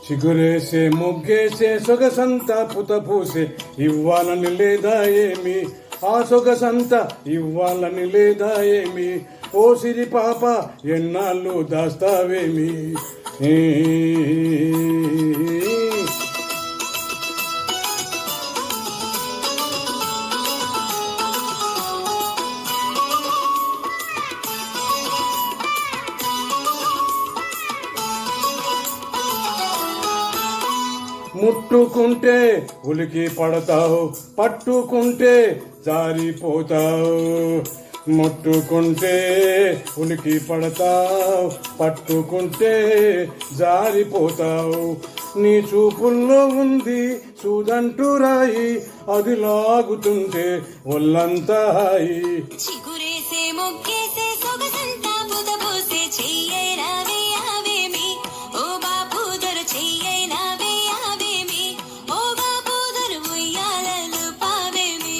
చిగురేసే మొగ్గేసే సొగసంతా పుతపూసే ఇవ్వాలని లేదా ఏమి, ఆ సొగసంతా ఇవ్వాలని లేదా ఏమి, ఓ సిరి పాప ఎన్నాళ్ళు దాస్తావేమి. ముట్టుకుంటే ఉలికి పడతావు, పట్టుకుంటే జారిపోతావు. ముట్టుకుంటే ఉలికి పడతావు, పట్టుకుంటే జారిపోతావు. నీ చూపుల్లో ఉంది చూదంటూ రాయి, అది లాగుతుంటే ఒళ్ళంతా హాయి. చిగురేసే మొగ్గేసే సొగసంతా పుదపూసే చెయ్యైనా వేయావేమి, ఓ బాపు దొర చెయ్యైనా వేయావేమి, ఓ బాపు దొర ఉయ్యాలలు పావేమి.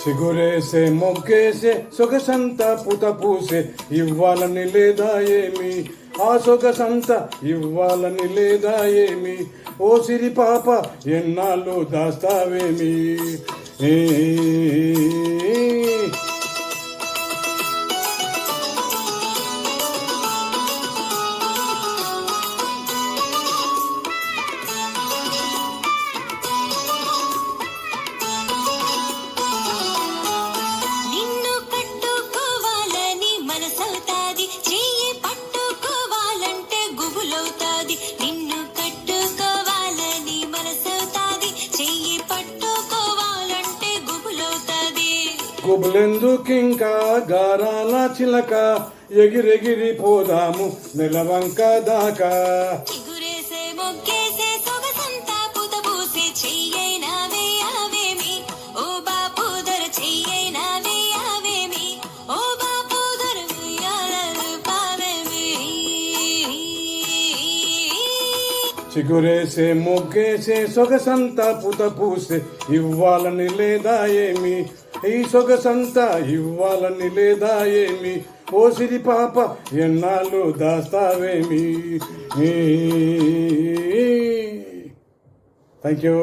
చిగురేసే మొగ్గేసే సొగసంతా పుతపూసే ఇవ్వాలని లేదా ఏమి, ఆ సొగసంతా ఇవ్వాలని లేదా ఏమి, ఓ సిరి పాప ఎన్నాళ్ళు దాస్తావేమి. గుబులెందుకింకా గారాల చిలక, ఎగిరెగిరి పోదాము నెలవంక దాకా. చిగురేసే మొగ్గేసే సొగసంతా పుదపూసే చెయ్యైనా వేయావేమి, ఓ బాపు దొర చెయ్యైనా వేయావేమి, ఓ బాపు దొర ఉయ్యాలలు పావేమి. చిగురేసే మొగ్గేసే సొగసంతా పుతపూసే ఇవ్వాలని లేదా ఏమి, ఈ సొగసంతా ఇవ్వాలని లేదా ఏమి, ఓ సిరి పాప ఎన్నాళ్ళు దాస్తావేమి. Thank you.